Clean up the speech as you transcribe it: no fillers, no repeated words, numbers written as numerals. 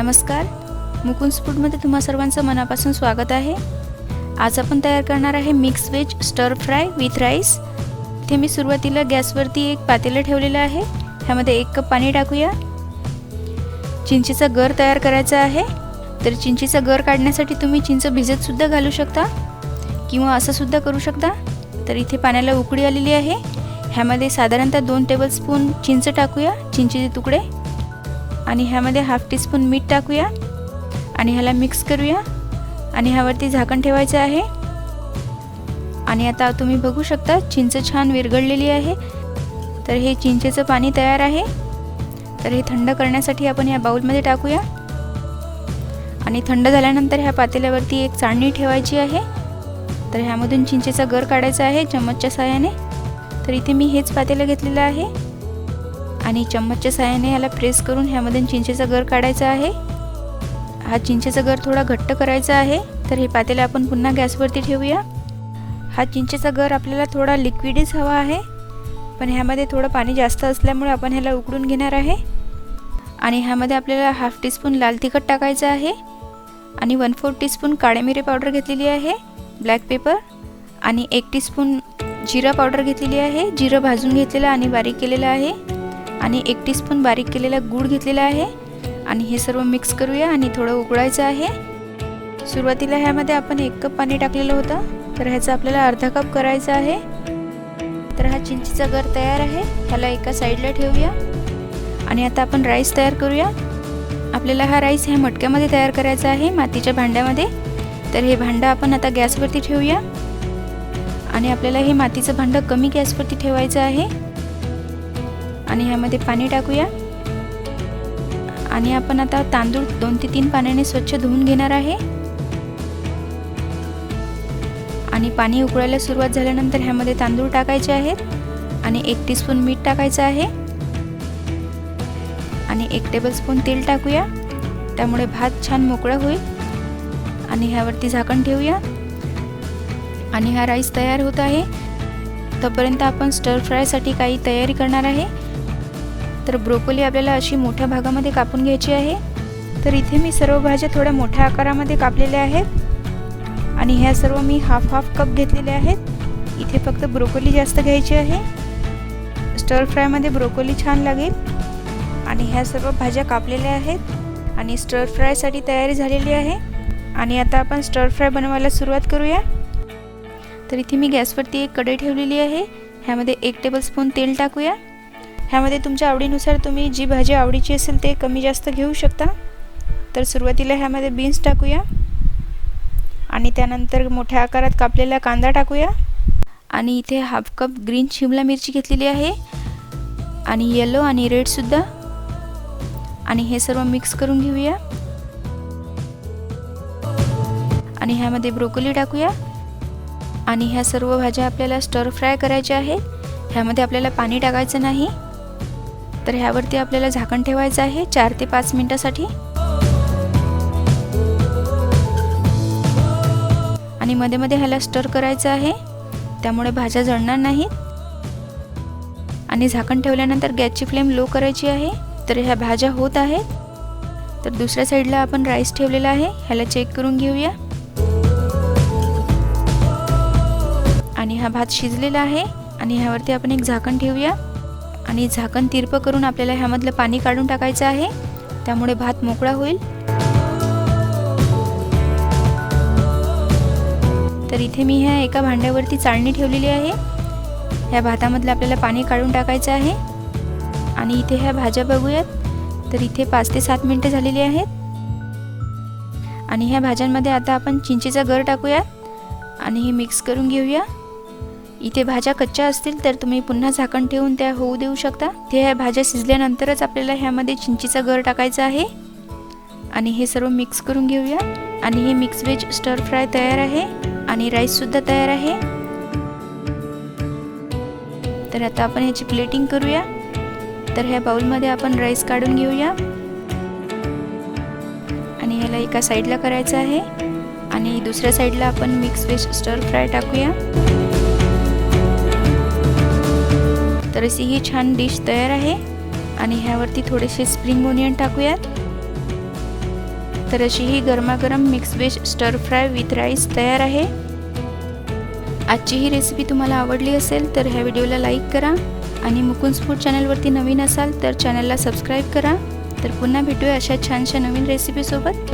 नमस्कार, मुकुंद फूडमध्ये तुम्हा सर्वांचं मनापासून स्वागत आहे। आज आपण तयार करणार आहे मिक्स वेज स्टर फ्राय विथ राईस। इथे मी सुरुवातीला गॅसवरती एक पातेलं ठेवलेलं आहे। ह्यामध्ये 1 कप पाणी टाकूया। चिंचेचा गर तयार करायचा आहे। तर चिंचेचा गर काढण्यासाठी तुम्ही चिंच भिजत सुद्धा घालू शकता किंवा असं सुद्धा करू शकता। तर इथे पाण्याला उकळी आलेली आहे। ह्यामध्ये साधारणतः 2 टेबलस्पून चिंच टाकूया, चिंचेचे तुकडे, आणि ह्यामध्ये हाफ टीस्पून मीठ टाकूया आणि ह्याला मिक्स करूया आणि ह्यावरती झाकण ठेवायचं आहे। आणि आता तुम्ही बघू शकता चिंच छान विरघळलेली आहे। तर हे चिंचेचं पाणी तयार आहे। तर हे थंड करण्यासाठी आपण या बाउलमध्ये टाकूया आणि थंड झाल्यानंतर ह्या पातेल्यावरती एक चाळणी ठेवायची आहे। तर ह्यामधून चिंचेचा गर काढायचा आहे चम्मचच्या साहाय्याने। तर इथे मी हेच पातेलं घेतलेलं आहे आणि चम्मचच्या साहाय्याने ह्याला प्रेस करून ह्यामधून चिंचेचा गर काढायचा आहे। हा चिंचेचा गर थोडा घट्ट करायचा आहे। तर हे पातेलं आपण पुन्हा गॅसवरती ठेवूया। हा चिंचेचा गर आपल्याला थोडा लिक्विडच हवा आहे, पण ह्यामध्ये थोडं पाणी जास्त असल्यामुळे आपण ह्याला उकळून घेणार आहे। आणि ह्यामध्ये आपल्याला हाफ टीस्पून लाल तिखट टाकायचं आहे आणि 1/4 टीस्पून काळे मिरे पावडर घेतलेली आहे, ब्लॅक पेपर, आणि 1 टीस्पून जिरा पावडर घेतलेली आहे। जिरं भाजून घेतलेलं आणि बारीक केलेलं आहे, आणि 1 टीस्पून बारीक केलेला गूळ घेतलेला आहे। आणि हे सर्व मिक्स करूया आणि थोडं उकळायचं आहे। सुरुवातीला ह्यामध्ये आपण 1 कप पाणी टाकलेलं होतं, तर ह्याचा आपल्याला अर्धा कप करायचा आहे। तर हा चिंचेचा गर तयार आहे, ह्याला एका साईडला ठेवूया। आणि आता आपण राईस तयार करूया। आपल्याला हा राईस ह्या मटक्यामध्ये तयार करायचा आहे, मातीच्या भांड्यामध्ये। तर हे भांडं आपण आता गॅसवरती ठेवूया आणि आपल्याला हे मातीचं भांडं कमी गॅसवरती ठेवायचं आहे। आणि ह्यामध्ये पाणी टाकूया आणि आपण आता तांदूळ 2 ते 3 पाण्याने स्वच्छ धुवून घेणार आहे। आणि पाणी उकळायला सुरुवात झाल्यानंतर ह्यामध्ये तांदूळ टाकायचे आहेत आणि 1 टीस्पून मीठ टाकायचं आहे आणि 1 टेबलस्पून तेल टाकूया, त्यामुळे भात छान मोकळा होईल। आणि ह्यावरती झाकण ठेवूया आणि हा राईस तयार होत आहे। तोपर्यंत आपण स्टर फ्रायसाठी काही तयारी करणार आहे। तर ब्रोकोली आपल्याला अशी मोठ्या भागामध्ये कापून घ्यायची आहे। तर इथे मी सर्व भाज्या थोड्या मोठ्या आकारामध्ये कापलेल्या आहेत आणि ह्या सर्व मी हाफ कप घेतलेल्या आहेत। इथे फक्त ब्रोकोली जास्त घ्यायची आहे, स्टर फ्रायमध्ये ब्रोकोली छान लागेल। आणि ह्या सर्व भाज्या कापलेल्या आहेत आणि स्टर फ्रायसाठी तयारी झालेली आहे। आणि आता आपण स्टर फ्राय बनवायला सुरुवात करूया। तर इथे मी गॅसवरती एक कढई ठेवलेली आहे, ह्यामध्ये 1 टेबलस्पून तेल टाकूया। ह्यामध्ये तुमच्या आवडीनुसार तुम्ही जी भाजी आवडीची असेल ते कमी जास्त घेऊ शकता। तर सुरुवातीला ह्यामध्ये बीन्स टाकूया आणि त्यानंतर मोठ्या आकारात कापलेला कांदा टाकूया आणि इथे हाफ कप ग्रीन शिमला मिरची घेतलेली आहे आणि येलो आणि रेड सुद्धा। आणि हे सर्व मिक्स करून घेऊया आणि ह्यामध्ये ब्रोकोली टाकूया आणि ह्या सर्व भाज्या आपल्याला स्टर फ्राय करायच्या आहेत। ह्यामध्ये आपल्याला पाणी टाकायचं नाही। तर ह्यावरती आपल्याला झाकण ठेवायचं आहे 4 ते 5 मिनिटासाठी आणि मध्ये मध्ये ह्याला स्टर करायचं आहे, त्यामुळे भाज्या जळणार नाहीत। आणि झाकण ठेवल्यानंतर गॅसची फ्लेम लो करायची आहे। तर ह्या भाज्या होत आहेत। तर दुसऱ्या साईडला आपण राईस ठेवलेला आहे, ह्याला चेक करून घेऊया। आणि हा भात शिजलेला आहे आणि ह्यावरती आपण एक झाकण ठेवूया आणि झाकण तिरपं करून आपल्याला ह्यामधलं पाणी काढून टाकायचं आहे, त्यामुळे भात मोकळा होईल। तर इथे मी ह्या एका भांड्यावरती चाळणी ठेवलेली आहे। ह्या भातामधलं आपल्याला पाणी काढून टाकायचं आहे आणि इथे ह्या भाज्या बघूयात। तर इथे 5 ते 7 मिनिटं झालेली आहेत आणि ह्या भाज्यांमध्ये आता आपण चिंचेचा गर टाकूया आणि हे मिक्स करून घेऊया। इथे भाज्या कच्च्या असतील तर तुम्ही पुन्हा झाकण ठेवून त्या होऊ देऊ शकता। ते ह्या भाज्या शिजल्यानंतरच आपल्याला ह्यामध्ये चिंचेचा गर टाकायचा आहे आणि हे सर्व मिक्स करून घेऊया। आणि हे मिक्स वेज स्टर फ्राय तयार आहे आणि राईस सुद्धा तयार आहे। तर आता आपण ह्याची प्लेटिंग करूया। तर ह्या बाउलमध्ये आपण राईस काढून घेऊया आणि ह्याला एका साईडला करायचं आहे आणि दुसऱ्या साईडला आपण मिक्स वेज स्टर फ्राय टाकूया। तर अशी ही छान डिश तयार आहे आणि ह्यावरती थोडेसे स्प्रिंग ओनियन टाकूयात तर अशी ही गरमागरम मिक्स व्हेज स्टर फ्राय विथ राईस तयार आहे। आजची ही रेसिपी तुम्हाला आवडली असेल तर ह्या व्हिडिओला लाईक करा आणि मुकुंद फूड चॅनलवरती नवीन असाल तर चॅनलला सबस्क्राईब करा। तर पुन्हा भेटूया अशा छानशा नवीन रेसिपीसोबत।